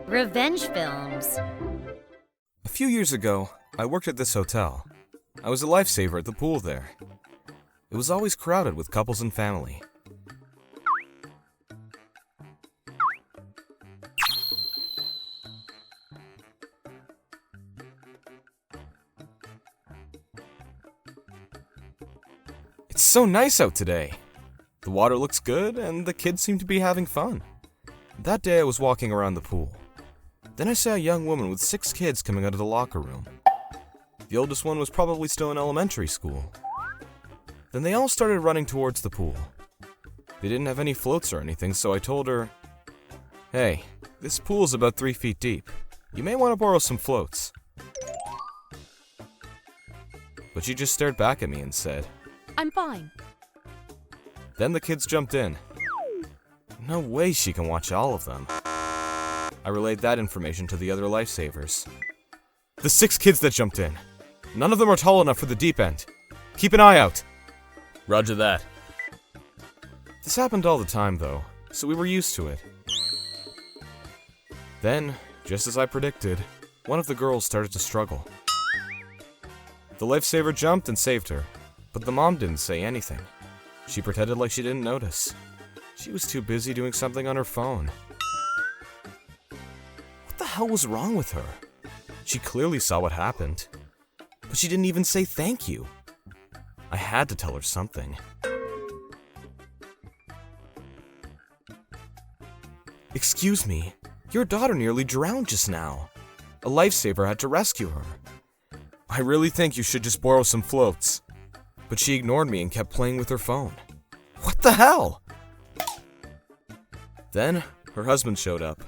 Revenge films. A few years ago, I worked at this hotel. I was a lifesaver at the pool there. It was always crowded with couples and family. It's so nice out today. The water looks good and the kids seem to be having fun. That day I was walking around the pool. Then I saw a young woman with 6 kids coming out of the locker room. The oldest one was probably still in elementary school. Then they all started running towards the pool. They didn't have any floats or anything, so I told her, "Hey, this pool's about 3 feet deep. You may want to borrow some floats." But she just stared back at me and said, "I'm fine." Then the kids jumped in. No way she can watch all of them. I relayed that information to the other lifesavers. The 6 kids that jumped in. None of them are tall enough for the deep end. Keep an eye out. Roger that. This happened all the time though, so we were used to it. Then, just as I predicted, one of the girls started to struggle. The lifesaver jumped and saved her, but the mom didn't say anything. She pretended like she didn't notice. She was too busy doing something on her phone. What the hell was wrong with her? She clearly saw what happened, but she didn't even say thank you. I had to tell her something. "Excuse me, your daughter nearly drowned just now. A lifesaver had to rescue her. I really think you should just borrow some floats." But she ignored me and kept playing with her phone. What the hell? Then, her husband showed up.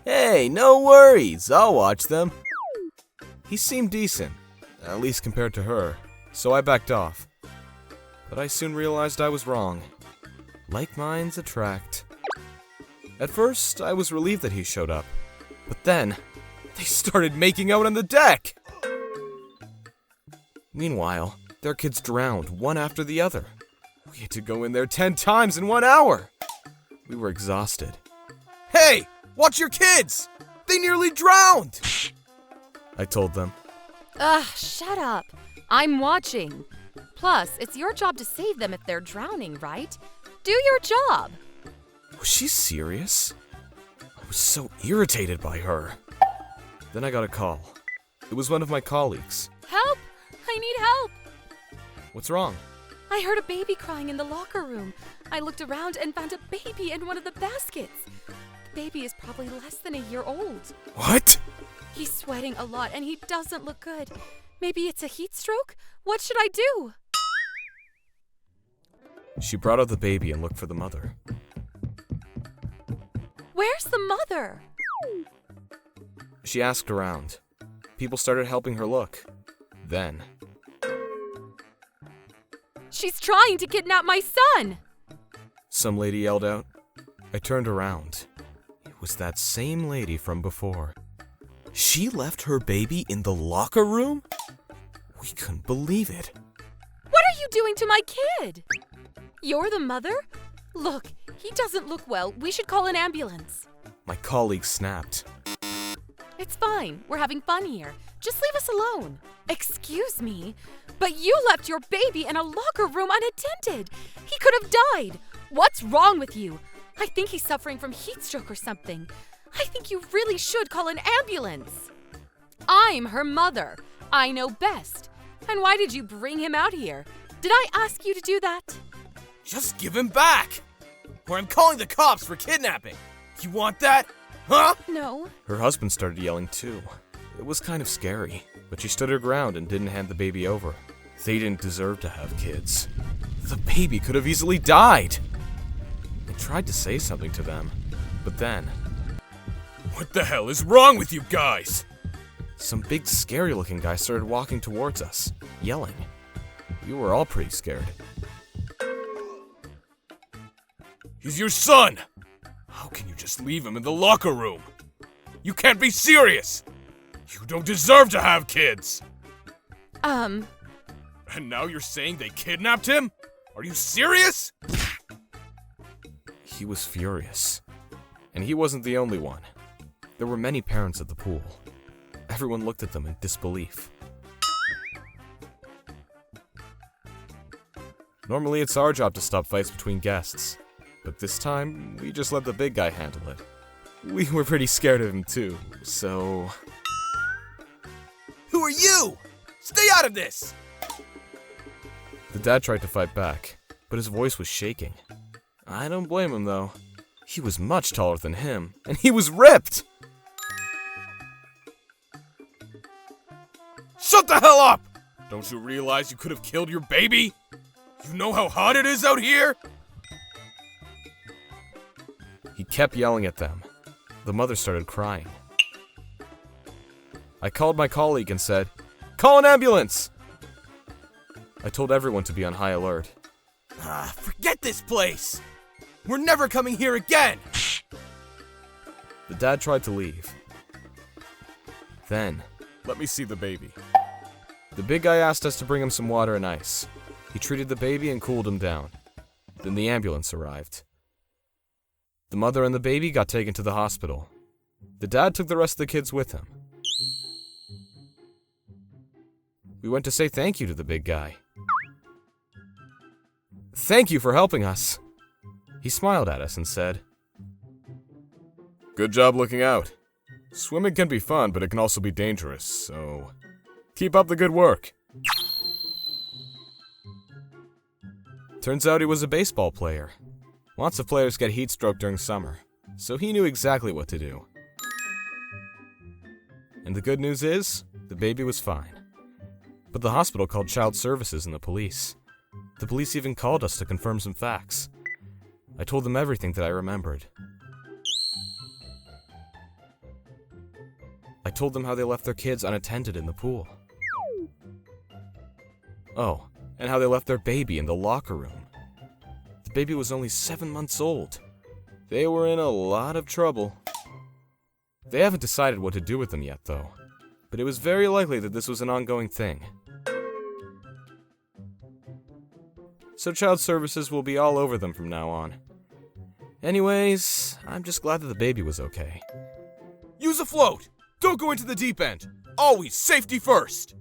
"Hey, no worries, I'll watch them." He seemed decent, at least compared to her, so I backed off. But I soon realized I was wrong. Like minds attract. At first, I was relieved that he showed up, but then, they started making out on the deck! Meanwhile, their kids drowned one after the other. We had to go in there 10 times in 1 hour. We were exhausted. "Hey, watch your kids! They nearly drowned!" I told them. Shut up. I'm watching. Plus, it's your job to save them if they're drowning, right? Do your job. Was she serious? I was so irritated by her. Then I got a call. It was one of my colleagues. Help! I need help. What's wrong? I heard a baby crying in the locker room. I looked around and found a baby in one of the baskets. The baby is probably less than a year old. What? He's sweating a lot and he doesn't look good. Maybe it's a heat stroke? What should I do? She brought out the baby and looked for the mother. Where's the mother? She asked around. People started helping her look. Then, She's trying to kidnap my son! some lady yelled out. I turned around. It was that same lady from before. She left her baby in the locker room? We couldn't believe it. What are you doing to my kid? You're the mother? Look, he doesn't look well. We should call an ambulance. My colleague snapped. It's fine. We're having fun here. Just leave us alone. Excuse me, but you left your baby in a locker room unattended. He could have died. What's wrong with you? I think he's suffering from heat stroke or something. I think you really should call an ambulance. I'm her mother. I know best. And why did you bring him out here? Did I ask you to do that? Just give him back! Or I'm calling the cops for kidnapping! You want that? Huh? No. Her husband started yelling too. It was kind of scary, but she stood her ground and didn't hand the baby over. They didn't deserve to have kids. The baby could have easily died! I tried to say something to them, but then... What the hell is wrong with you guys? Some big scary looking guy started walking towards us, yelling. We were all pretty scared. He's your son! How can you just leave him in the locker room? You can't be serious! You don't deserve to have kids! And now you're saying they kidnapped him? Are you serious? He was furious. And he wasn't the only one. There were many parents at the pool. Everyone looked at them in disbelief. Normally it's our job to stop fights between guests, but this time we just let the big guy handle it. We were pretty scared of him too, so... Who are you? Stay out of this! The dad tried to fight back, but his voice was shaking. I don't blame him though. He was much taller than him, and he was ripped! Shut the hell up! Don't you realize you could have killed your baby? You know how hot it is out here? He kept yelling at them. The mother started crying. I called my colleague and said, "Call an ambulance!" I told everyone to be on high alert. Forget this place! We're never coming here again! The dad tried to leave. Then, Let me see the baby. the big guy asked us to bring him some water and ice. He treated the baby and cooled him down. Then the ambulance arrived. The mother and the baby got taken to the hospital. The dad took the rest of the kids with him. We went to say thank you to the big guy. "Thank you for helping us." He smiled at us and said, Good job looking out. Swimming can be fun, but it can also be dangerous, so keep up the good work. Turns out he was a baseball player. Lots of players get heat stroke during summer, so he knew exactly what to do. And the good news is, the baby was fine. But the hospital called child services and the police. The police even called us to confirm some facts. I told them everything that I remembered. I told them how they left their kids unattended in the pool. Oh, and how they left their baby in the locker room. The baby was only 7 months old. They were in a lot of trouble. They haven't decided what to do with them yet, though. But it was very likely that this was an ongoing thing. So child services will be all over them from now on. Anyways, I'm just glad that the baby was okay. Use a float! Don't go into the deep end! Always safety first!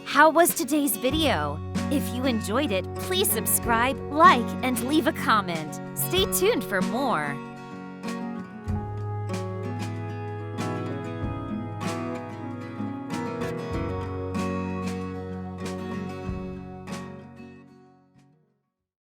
How was today's video? If you enjoyed it, please subscribe, like, and leave a comment. Stay tuned for more.